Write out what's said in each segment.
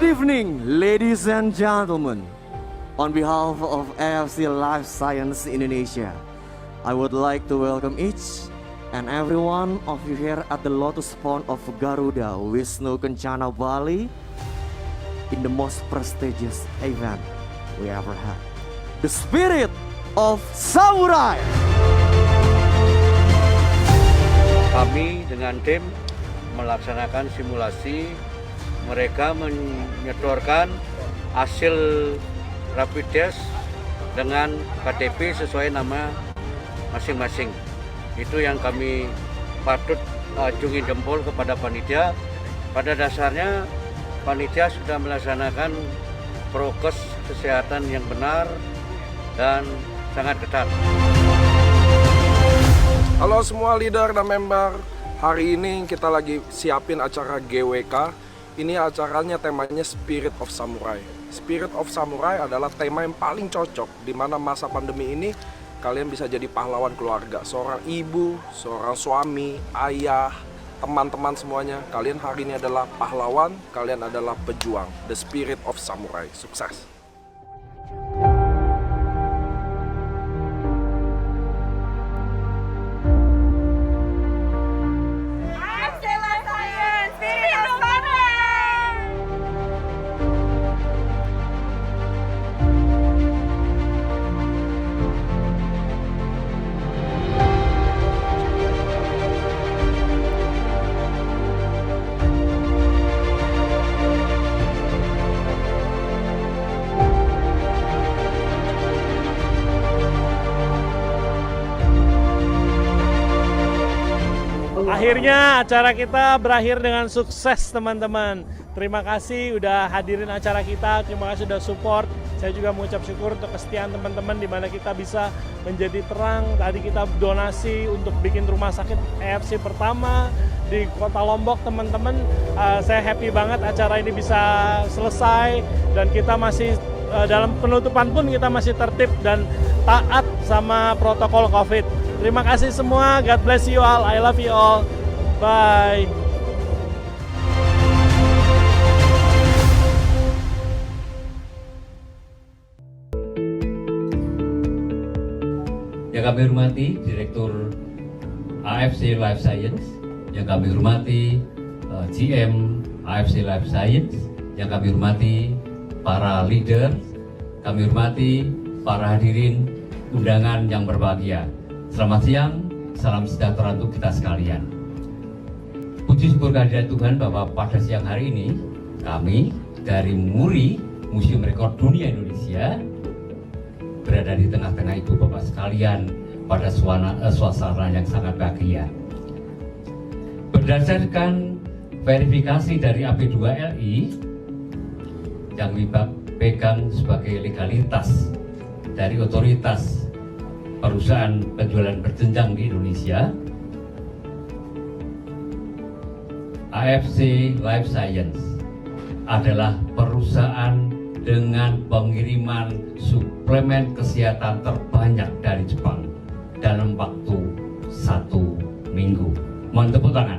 evening, ladies and gentlemen. On behalf of AFC Life Science Indonesia, I would like to welcome each and every one of you here at the Lotus Pond of Garuda, Wisnu Kencana, Bali, in the most prestigious event we ever had, the Spirit of Samurai. Kami dengan tim melaksanakan simulasi, mereka menyodorkan hasil rapid test dengan KTP sesuai nama masing-masing. Itu yang kami patut acungi jempol kepada panitia. Pada dasarnya panitia sudah melaksanakan prokes kesehatan yang benar dan sangat ketat. Halo semua leader dan member, hari ini kita lagi siapin acara GWK. Ini acaranya temanya Spirit of Samurai. Spirit of Samurai adalah tema yang paling cocok di mana masa pandemi ini kalian bisa jadi pahlawan keluarga. Seorang ibu, seorang suami, ayah, teman-teman semuanya. Kalian hari ini adalah pahlawan, kalian adalah pejuang. The Spirit of Samurai. Sukses! Akhirnya acara kita berakhir dengan sukses, teman-teman. Terima kasih udah hadirin acara kita, terima kasih udah support. Saya juga mengucap syukur untuk kesetiaan teman-teman di mana kita bisa menjadi terang. Tadi kita donasi untuk bikin rumah sakit AFC pertama di Kota Lombok, teman-teman. Saya happy banget acara ini bisa selesai dan kita masih dalam penutupan pun kita masih tertib dan taat sama protokol COVID. Terima kasih semua, God bless you all, I love you all, bye. Yang kami hormati Direktur AFC Life Science, yang kami hormati GM AFC Life Science, yang kami hormati para leader, kami hormati para hadirin undangan yang berbahagia. Selamat siang, salam sejahtera untuk kita sekalian. Puji syukur kehadirat Tuhan bahwa pada siang hari ini kami dari MURI, Museum Rekor Dunia Indonesia, berada di tengah-tengah ibu bapak sekalian pada suasana yang sangat bahagia. Berdasarkan verifikasi dari AP2LI yang dipegang sebagai legalitas dari otoritas perusahaan penjualan berjenjang di Indonesia, AFC Life Science adalah perusahaan dengan pengiriman suplemen kesehatan terbanyak dari Jepang dalam waktu 1 minggu. Mohon tepuk tangan.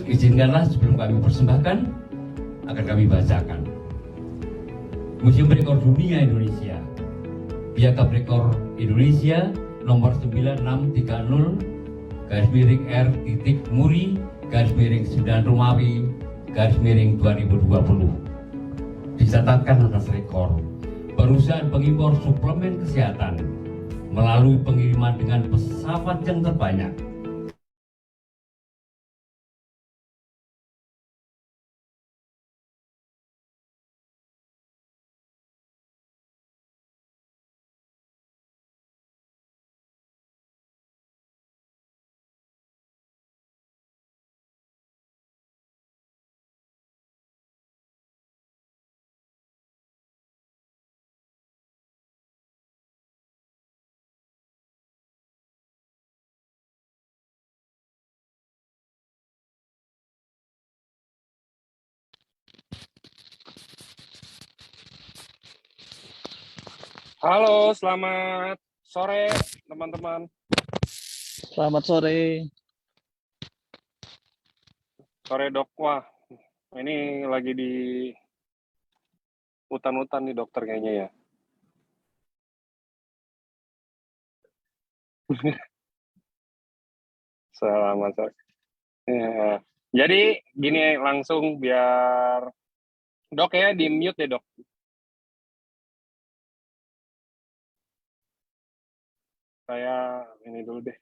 Izinkanlah sebelum kami persembahkan akan kami bacakan. Museum Rekor Dunia Indonesia, Piagam Rekor Indonesia nomor 9630 /R.Muri/9 Romawi /2020. Dicatatkan atas rekor perusahaan pengimpor suplemen kesehatan melalui pengiriman dengan pesawat yang terbanyak Halo, selamat sore teman-teman. Selamat sore. Sore dok, wah ini lagi di hutan-hutan nih dokter kayaknya ya. Selamat sore. Ya. Jadi gini langsung biar dok ya di mute deh dok. Saya ini dulu deh.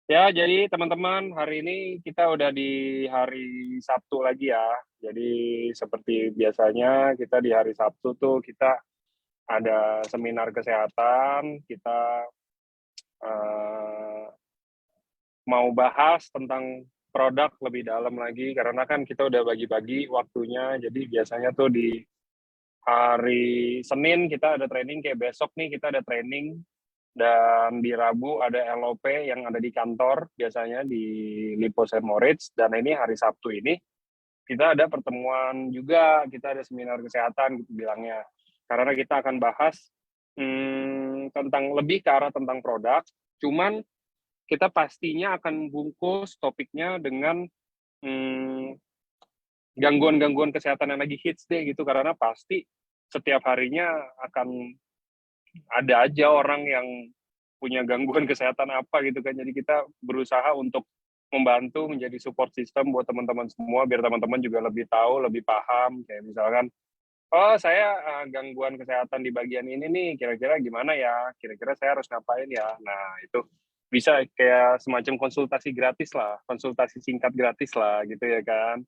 Ya jadi teman-teman hari ini kita udah di hari Sabtu lagi ya. Jadi seperti biasanya kita di hari Sabtu tuh kita ada seminar kesehatan, kita eh, mau bahas tentang produk lebih dalam lagi karena kan kita udah bagi-bagi waktunya. Jadi biasanya tuh di hari Senin kita ada training, kayak besok nih kita ada training, dan di Rabu ada LOP yang ada di kantor biasanya di Lipo Saint Moritz, dan ini hari Sabtu ini kita ada pertemuan juga, kita ada seminar kesehatan gitu bilangnya. Karena kita akan bahas tentang lebih ke arah tentang produk, cuman kita pastinya akan bungkus topiknya dengan gangguan-gangguan kesehatan yang lagi hits deh gitu, karena pasti setiap harinya akan ada aja orang yang punya gangguan kesehatan apa gitu kan. Jadi kita berusaha untuk membantu menjadi support system buat teman-teman semua biar teman-teman juga lebih tahu, lebih paham, kayak misalkan oh saya gangguan kesehatan di bagian ini nih, kira-kira gimana ya, kira-kira saya harus ngapain ya. Nah itu bisa kayak semacam konsultasi gratis lah, konsultasi singkat gratis lah gitu ya kan.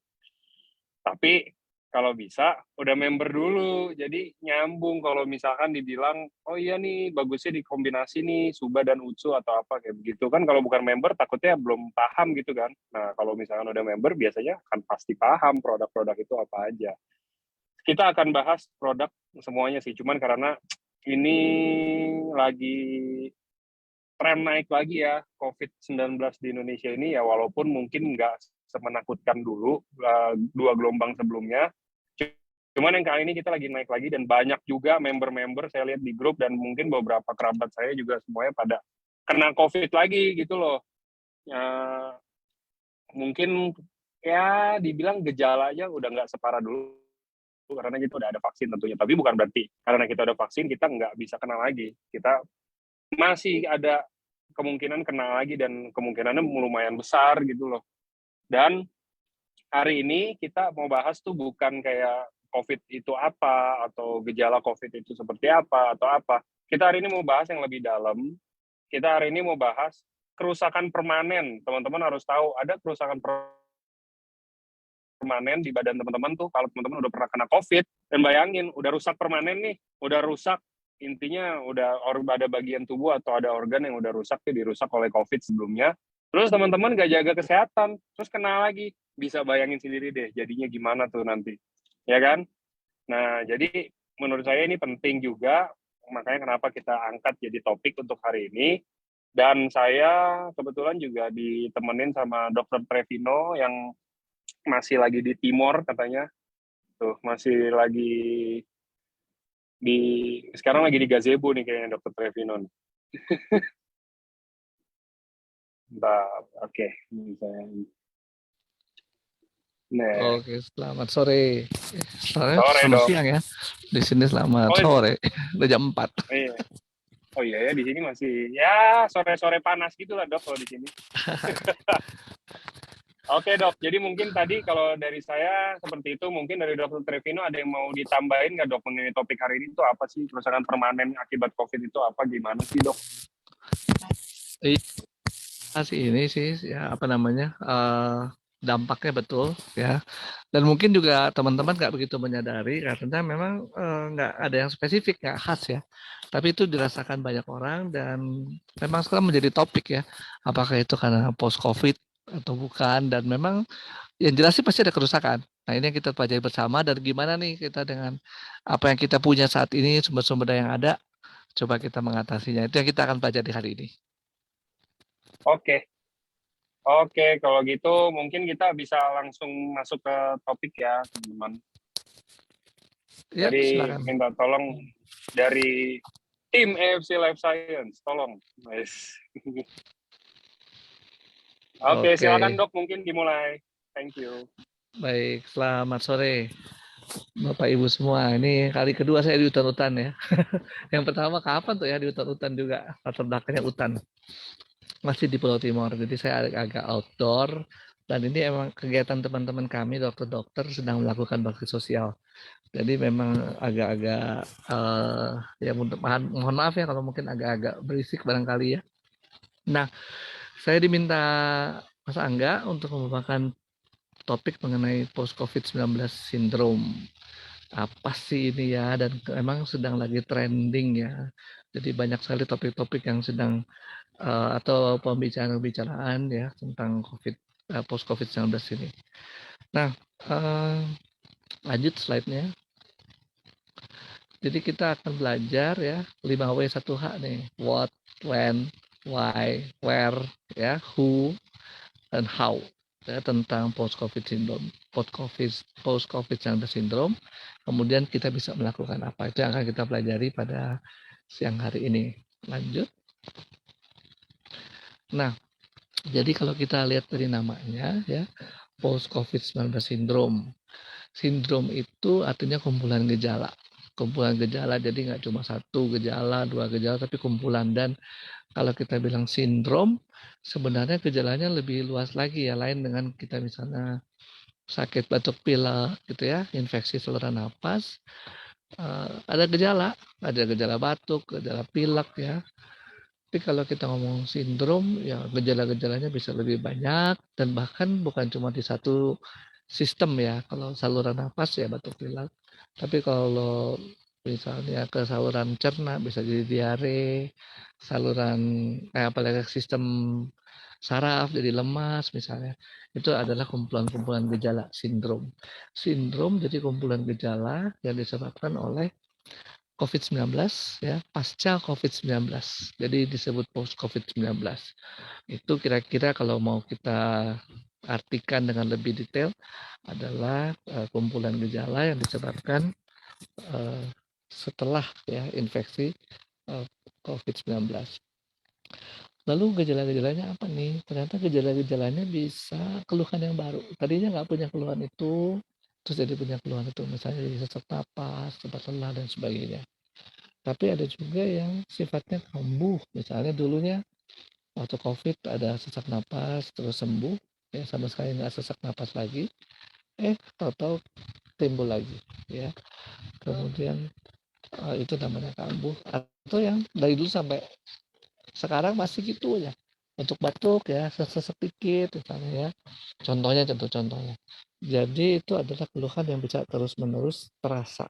Tapi kalau bisa udah member dulu, jadi nyambung. Kalau misalkan dibilang oh iya nih bagusnya dikombinasi nih Suba dan Utsu atau apa kayak begitu kan, kalau bukan member takutnya belum paham gitu kan. Nah kalau misalkan udah member biasanya kan pasti paham produk-produk itu apa aja. Kita akan bahas produk semuanya sih, cuman karena ini lagi tren naik lagi ya COVID-19 di Indonesia ini ya, walaupun mungkin nggak semenakutkan dulu dua gelombang sebelumnya. Cuman yang kali ini kita lagi naik lagi, dan banyak juga member-member saya lihat di grup, dan mungkin beberapa kerabat saya juga semuanya pada kena COVID lagi gitu loh. Mungkin ya dibilang gejalanya udah nggak separah dulu karena kita udah ada vaksin tentunya. Tapi bukan berarti karena kita udah vaksin kita nggak bisa kena lagi. Kita masih ada kemungkinan kena lagi, dan kemungkinannya lumayan besar gitu loh. Dan hari ini kita mau bahas tuh bukan kayak COVID itu apa, atau gejala COVID itu seperti apa, atau apa. Kita hari ini mau bahas yang lebih dalam. Kita hari ini mau bahas kerusakan permanen. Teman-teman harus tahu ada kerusakan permanen di badan teman-teman tuh kalau teman-teman udah pernah kena COVID. Dan bayangin, udah rusak permanen nih, udah rusak, intinya udah ada bagian tubuh atau ada organ yang udah rusak, dirusak oleh COVID sebelumnya. Terus teman-teman gak jaga kesehatan, terus kena lagi. Bisa bayangin sendiri deh, jadinya gimana tuh nanti. Ya kan? Nah, jadi menurut saya ini penting juga, makanya kenapa kita angkat jadi topik untuk hari ini. Dan saya kebetulan juga ditemenin sama Dr. Trevino yang masih lagi di Timor katanya. Tuh, masih lagi di sekarang lagi di gazebo nih kayaknya Dr. Trevino. Bentar, oke. Nah, Oke, selamat sore. sore Selamat dong. siang ya. Di sini selamat Oh, sore. Udah jam 4. iya. Oh iya ya, di sini masih ya sore-sore panas gitu lah dok kalau di sini. Oke dok, jadi mungkin tadi kalau dari saya seperti itu, mungkin dari Dr. Trevino ada yang mau ditambahin nggak dok mengenai topik hari ini itu apa sih, kerusakan permanen akibat COVID itu apa, gimana sih dok? Sih ini sih ya apa namanya dampaknya betul ya, dan mungkin juga teman-teman nggak begitu menyadari karena memang nggak ada yang spesifik, nggak khas ya, tapi itu dirasakan banyak orang dan memang sekarang menjadi topik ya, apakah itu karena post COVID atau bukan, dan memang yang jelas sih pasti ada kerusakan. Nah ini yang kita pelajari bersama, dan gimana nih kita dengan apa yang kita punya saat ini, sumber-sumber yang ada, coba kita mengatasinya. Itu yang kita akan pelajari hari ini. Oke. Oke, kalau gitu mungkin kita bisa langsung masuk ke topik ya, teman-teman. Ya, Jadi silakan. minta tolong dari tim AFC Life Science, tolong. Nice. Oke, silakan dok, mungkin dimulai. Thank you. Baik, selamat sore Bapak Ibu semua. Ini kali kedua saya di hutan-hutan ya. Yang pertama kapan tuh ya di hutan-hutan juga, latar belakangnya hutan. Masih di Pulau Timur, jadi saya agak outdoor. Dan ini emang kegiatan teman-teman kami, dokter-dokter sedang melakukan bakti sosial. Jadi memang agak-agak, ya mohon maaf ya kalau mungkin agak-agak berisik barangkali ya. Nah, saya diminta Mas Angga untuk membawakan topik mengenai post-COVID-19 syndrome. Apa sih ini ya, dan memang sedang lagi trending ya. Jadi banyak sekali topik-topik yang sedang atau pembicaraan-pembicaraan ya tentang post COVID-19 ini. Nah, lanjut slide-nya. Jadi kita akan belajar ya 5W1H nih. What, when, why, where, ya, who, dan how. Ya, tentang post-COVID syndrome, post-COVID-19 syndrome. Kemudian kita bisa melakukan apa, itu yang akan kita pelajari pada siang hari ini. Lanjut. Nah, jadi kalau kita lihat dari namanya ya, post-COVID-19 syndrome. Sindrom itu artinya kumpulan gejala. Kumpulan gejala, jadi nggak cuma satu gejala, dua gejala, tapi kumpulan. Dan kalau kita bilang sindrom, sebenarnya gejalanya lebih luas lagi ya, lain dengan kita misalnya sakit batuk pilek gitu ya, infeksi saluran napas, ada gejala batuk, gejala pilek ya. Tapi kalau kita ngomong sindrom, ya gejala-gejalanya bisa lebih banyak dan bahkan bukan cuma di satu sistem ya. Kalau saluran napas ya batuk pilek. Tapi kalau misalnya ke saluran cerna bisa jadi diare, saluran apalagi sistem saraf jadi lemas misalnya. Itu adalah kumpulan-kumpulan gejala sindrom. Sindrom jadi kumpulan gejala yang disebabkan oleh COVID-19 ya, pasca COVID-19. Jadi disebut post COVID-19. Itu kira-kira kalau mau kita artikan dengan lebih detail adalah kumpulan gejala yang disebabkan setelah ya infeksi COVID-19. Lalu gejala-gejalanya apa nih? Ternyata gejala-gejalanya bisa keluhan yang baru. Tadinya nggak punya keluhan itu, terus jadi punya keluhan itu. Misalnya jadi sesak napas, cepat lelah, dan sebagainya. Tapi ada juga yang sifatnya kambuh. Misalnya dulunya waktu COVID ada sesak napas, terus sembuh, ya sama sekali nggak sesak napas lagi. Tahu-tahu timbul lagi, ya. Kemudian itu namanya kambuh. Atau yang dari dulu sampai sekarang masih gitu ya. Untuk batuk ya, sesek dikit misalnya ya. Contohnya. Jadi itu adalah keluhan yang bisa terus-menerus terasa.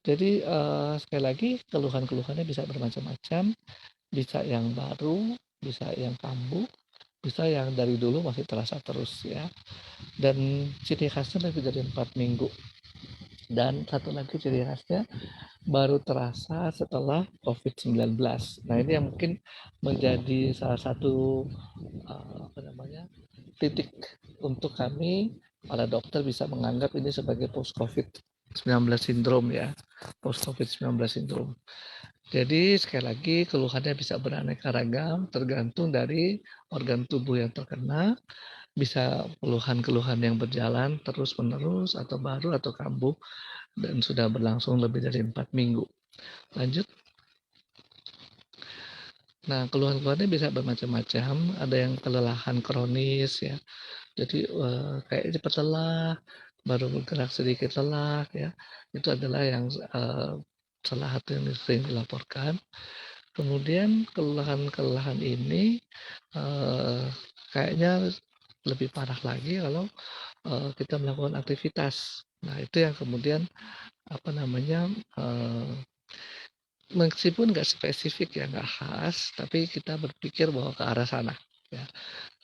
Jadi sekali lagi keluhan-keluhannya bisa bermacam-macam, bisa yang baru, bisa yang kambuh, bisa yang dari dulu masih terasa terus ya. Dan ciri khasnya lebih dari 4 minggu. Dan satu lagi ciri khasnya baru terasa setelah COVID-19. Nah ini yang mungkin menjadi salah satu titik untuk kami para dokter bisa menganggap ini sebagai post-COVID-19 syndrome ya, post-COVID-19 syndrome. Jadi sekali lagi keluhannya bisa beraneka ragam tergantung dari organ tubuh yang terkena, bisa keluhan-keluhan yang berjalan terus-menerus atau baru atau kambuh dan sudah berlangsung lebih dari 4 minggu. Lanjut. Nah, keluhan-keluhannya bisa bermacam-macam, ada yang kelelahan kronis ya. Jadi kayak cepat lelah, baru bergerak sedikit lelah ya. Itu adalah yang salah satu yang sering dilaporkan. Kemudian kelelahan ini kayaknya lebih parah lagi kalau kita melakukan aktivitas. Nah, itu yang kemudian meskipun nggak spesifik ya, nggak khas, tapi kita berpikir bahwa ke arah sana. Ya.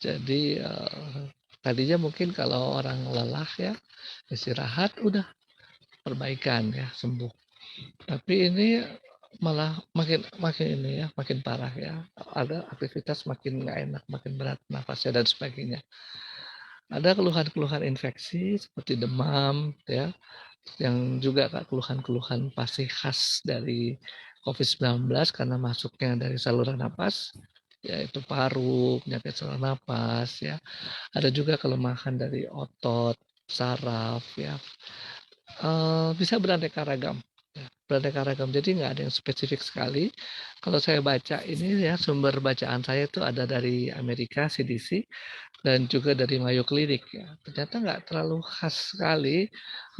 Jadi tadinya mungkin kalau orang lelah ya istirahat udah perbaikan ya sembuh. Tapi ini malah makin parah ya. Ada aktivitas makin nggak enak, makin berat nafasnya dan sebagainya. Ada keluhan-keluhan infeksi seperti demam ya, yang juga keluhan-keluhan pasti khas dari COVID-19 karena masuknya dari saluran napas. yaitu paru, penyakit saluran napas, ya. Ada juga kelemahan dari otot, saraf, ya. Bisa beraneka ragam, ya, beraneka ragam. Jadi nggak ada yang spesifik sekali. Kalau saya baca ini ya, sumber bacaan saya itu ada dari Amerika, CDC, dan juga dari Mayo Clinic ya. Ternyata nggak terlalu khas sekali.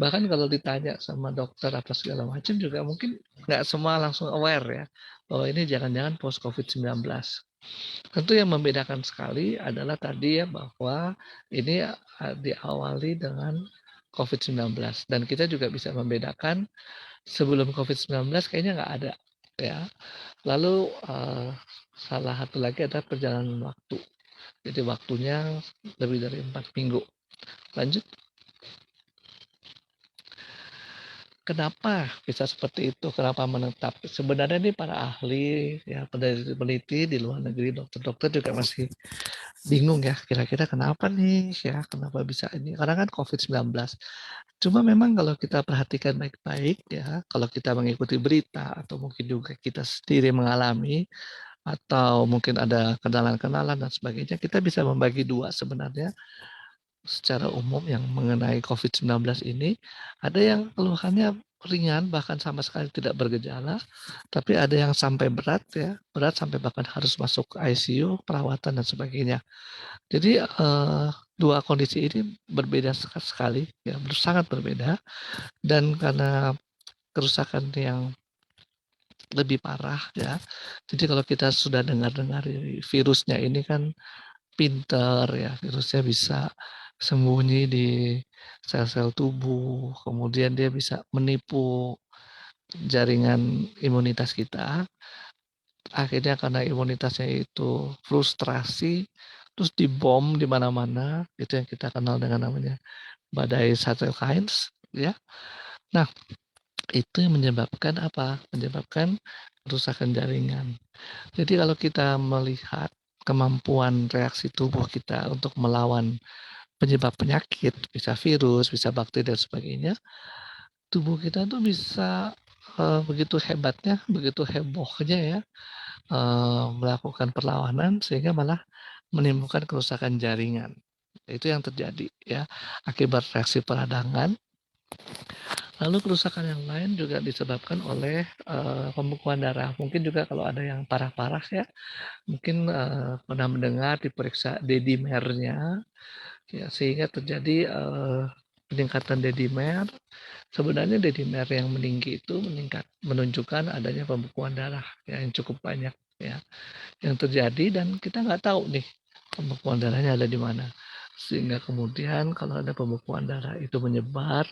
Bahkan kalau ditanya sama dokter apa segala macam juga mungkin nggak semua langsung aware ya bahwa ini jangan-jangan post COVID-19. Tentu yang membedakan sekali adalah tadi ya bahwa ini diawali dengan COVID-19 dan kita juga bisa membedakan sebelum COVID-19 kayaknya nggak ada ya. Lalu salah satu lagi adalah perjalanan waktu. Jadi waktunya lebih dari 4 minggu. Lanjut. Kenapa bisa seperti itu? Kenapa menetap? Sebenarnya ini para ahli, ya peneliti di luar negeri, dokter-dokter juga masih bingung ya. Kira-kira kenapa nih? Ya, kenapa bisa ini? Karena kan COVID-19. Cuma memang kalau kita perhatikan baik-baik ya, kalau kita mengikuti berita atau mungkin juga kita sendiri mengalami atau mungkin ada kenalan-kenalan dan sebagainya, kita bisa membagi dua sebenarnya secara umum yang mengenai COVID-19 ini. Ada yang keluhannya ringan bahkan sama sekali tidak bergejala, tapi ada yang sampai berat ya, berat sampai bahkan harus masuk ICU, perawatan dan sebagainya. Jadi dua kondisi ini berbeda sekali ya, sangat berbeda, dan karena kerusakan yang lebih parah ya. Jadi kalau kita sudah dengar-dengar virusnya ini kan pinter ya, virusnya bisa sembunyi di sel-sel tubuh, kemudian dia bisa menipu jaringan imunitas kita. Akhirnya karena imunitasnya itu frustrasi, terus dibom di mana-mana, itu yang kita kenal dengan namanya badai cytokines, ya. Nah, itu yang menyebabkan apa? Menyebabkan kerusakan jaringan. Jadi kalau kita melihat kemampuan reaksi tubuh kita untuk melawan penyebab penyakit, bisa virus, bisa bakteri dan sebagainya, tubuh kita tuh bisa begitu hebatnya, begitu hebohnya ya, melakukan perlawanan sehingga malah menimbulkan kerusakan jaringan. Itu yang terjadi ya akibat reaksi peradangan. Lalu kerusakan yang lain juga disebabkan oleh pembekuan darah. Mungkin juga kalau ada yang parah-parah ya, mungkin pernah mendengar diperiksa dedimernya, ya, sehingga terjadi peningkatan dedimer. Sebenarnya dedimer yang meninggi itu menunjukkan adanya pembekuan darah ya, yang cukup banyak ya yang terjadi, dan kita nggak tahu nih pembekuan darahnya ada di mana. Sehingga kemudian kalau ada pembekuan darah itu menyebar,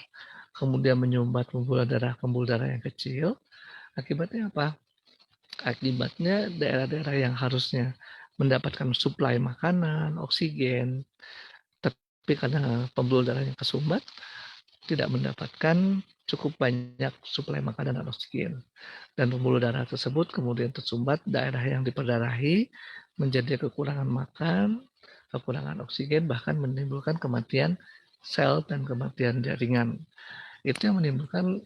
kemudian menyumbat pembuluh darah yang kecil. Akibatnya apa? Akibatnya daerah-daerah yang harusnya mendapatkan suplai makanan, oksigen, tapi karena pembuluh darahnya kesumbat, tidak mendapatkan cukup banyak suplai makanan dan oksigen. Dan pembuluh darah tersebut kemudian tersumbat, daerah yang diperdarahi menjadi kekurangan makan, kekurangan oksigen, bahkan menimbulkan kematian sel dan kematian jaringan. Itu yang menimbulkan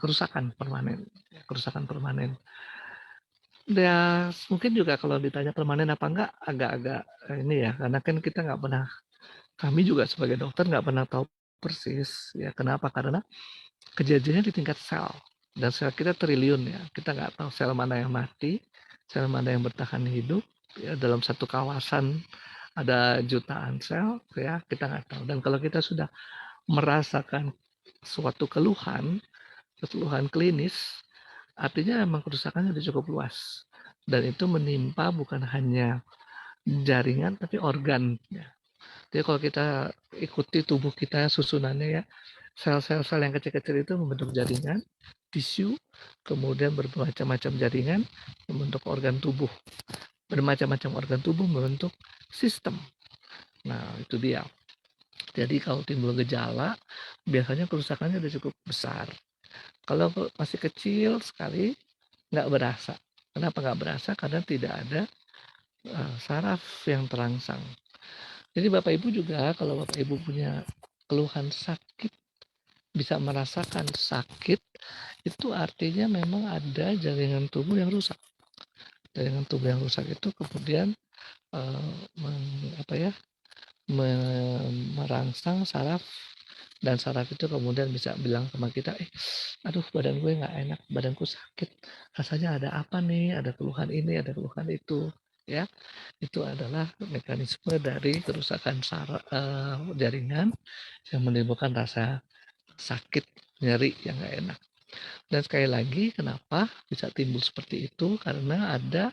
kerusakan permanen. Kerusakan permanen. Ya, mungkin juga kalau ditanya permanen apa enggak, agak-agak ini ya, karena kan kita nggak pernah, kami juga sebagai dokter nggak pernah tahu persis ya. Kenapa? Karena kejadiannya di tingkat sel, dan sel kita triliun ya. Kita nggak tahu sel mana yang mati, sel mana yang bertahan hidup ya. Dalam satu kawasan ada jutaan sel ya, kita nggak tahu. Dan kalau kita sudah merasakan suatu keluhan klinis, artinya memang kerusakannya sudah cukup luas, dan itu menimpa bukan hanya jaringan tapi organ ya. Jadi kalau kita ikuti tubuh kita susunannya ya, sel-sel yang kecil-kecil itu membentuk jaringan, tisu, kemudian bermacam-macam jaringan membentuk organ tubuh. Bermacam-macam organ tubuh membentuk sistem. Nah, itu dia. Jadi kalau timbul gejala, biasanya kerusakannya sudah cukup besar. Kalau masih kecil sekali, nggak berasa. Kenapa nggak berasa? Karena tidak ada saraf yang terangsang. Jadi Bapak Ibu juga kalau Bapak Ibu punya keluhan sakit, bisa merasakan sakit, itu artinya memang ada jaringan tubuh yang rusak. Jaringan tubuh yang rusak itu kemudian merangsang saraf, dan saraf itu kemudian bisa bilang sama kita, aduh badan gue nggak enak, badanku sakit, rasanya ada apa nih, ada keluhan ini, ada keluhan itu, ya. Itu adalah mekanisme dari kerusakan jaringan yang menimbulkan rasa sakit, nyeri yang nggak enak. Dan sekali lagi, kenapa bisa timbul seperti itu? Karena ada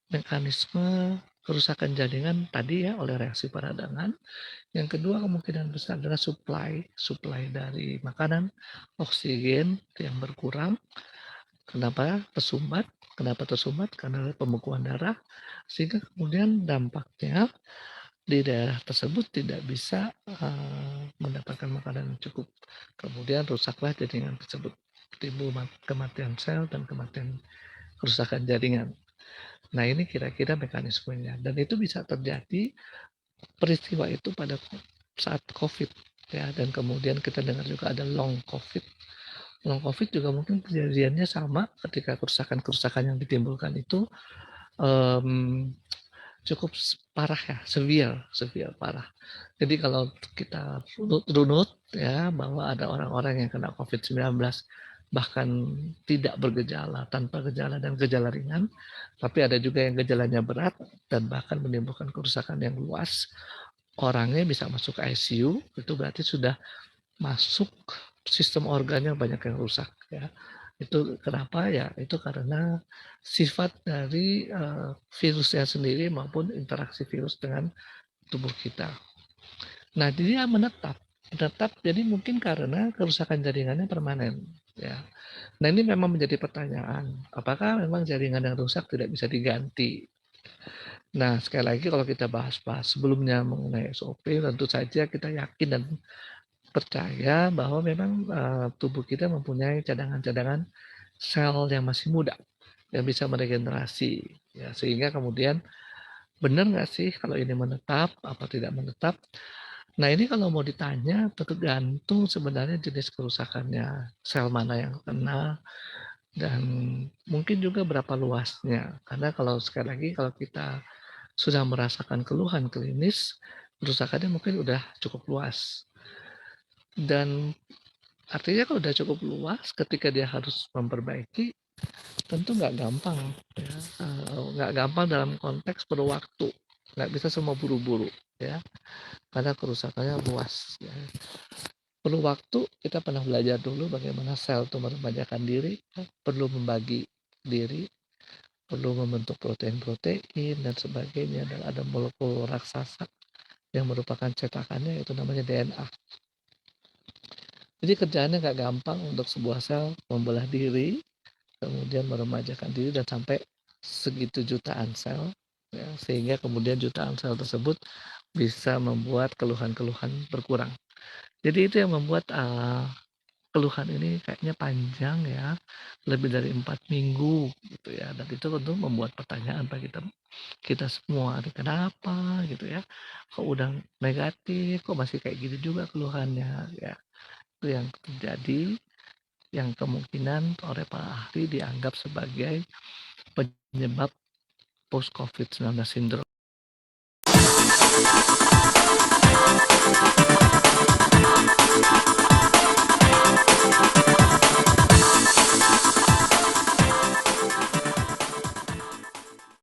mekanisme kerusakan jaringan tadi ya oleh reaksi peradangan. Yang kedua kemungkinan besar adalah supply dari makanan, oksigen yang berkurang. Kenapa tersumbat? Karena pembekuan darah, sehingga kemudian dampaknya di daerah tersebut tidak bisa mendapatkan makanan yang cukup. Kemudian rusaklah jaringan tersebut, timbul kematian sel dan kematian kerusakan jaringan. Nah, ini kira-kira mekanismenya, dan itu bisa terjadi peristiwa itu pada saat COVID ya, dan kemudian kita dengar juga ada long COVID. Long COVID juga mungkin kejadiannya sama ketika kerusakan-kerusakan yang ditimbulkan itu cukup parah ya, severe parah. Jadi kalau kita runut ya bahwa ada orang-orang yang kena COVID-19 bahkan tidak bergejala, tanpa gejala dan gejala ringan, tapi ada juga yang gejalanya berat dan bahkan menimbulkan kerusakan yang luas. Orangnya bisa masuk ICU, itu berarti sudah masuk sistem organnya banyak yang rusak ya. Itu kenapa ya? Itu karena sifat dari virusnya sendiri maupun interaksi virus dengan tubuh kita. Nah, dia menetap jadi mungkin karena kerusakan jaringannya permanen ya. Nah, ini memang menjadi pertanyaan, apakah memang jaringan yang rusak tidak bisa diganti? Nah, sekali lagi kalau kita bahas-bahas sebelumnya mengenai SOP, tentu saja kita yakin dan percaya bahwa memang tubuh kita mempunyai cadangan-cadangan sel yang masih muda yang bisa meregenerasi ya, sehingga kemudian benar nggak sih kalau ini menetap apa tidak menetap. Nah, ini kalau mau ditanya tergantung sebenarnya jenis kerusakannya, sel mana yang kena, dan mungkin juga berapa luasnya. Karena kalau sekali lagi kalau kita sudah merasakan keluhan klinis, kerusakannya mungkin udah cukup luas. Dan artinya kalau udah cukup luas, ketika dia harus memperbaiki, tentu nggak gampang. Ya. Nggak gampang dalam konteks perlu waktu. Nggak bisa semua buru-buru. Ya. Karena kerusakannya luas. Ya. Perlu waktu, kita pernah belajar dulu bagaimana sel itu meremajakan diri, ya. Perlu membagi diri, perlu membentuk protein-protein, dan sebagainya. Dan ada molekul raksasa yang merupakan cetakannya, itu namanya DNA. Jadi kerjaannya nggak gampang untuk sebuah sel membelah diri, kemudian meremajakan diri dan sampai segitu jutaan sel, ya, sehingga kemudian jutaan sel tersebut bisa membuat keluhan-keluhan berkurang. Jadi itu yang membuat keluhan ini kayaknya panjang ya, lebih dari 4 minggu gitu ya, dan itu tentu membuat pertanyaan bagi kita semua, kenapa gitu ya, kok udah negatif, kok masih kayak gitu juga keluhannya ya. Itu yang terjadi, yang kemungkinan oleh para ahli dianggap sebagai penyebab post COVID-19 syndrome.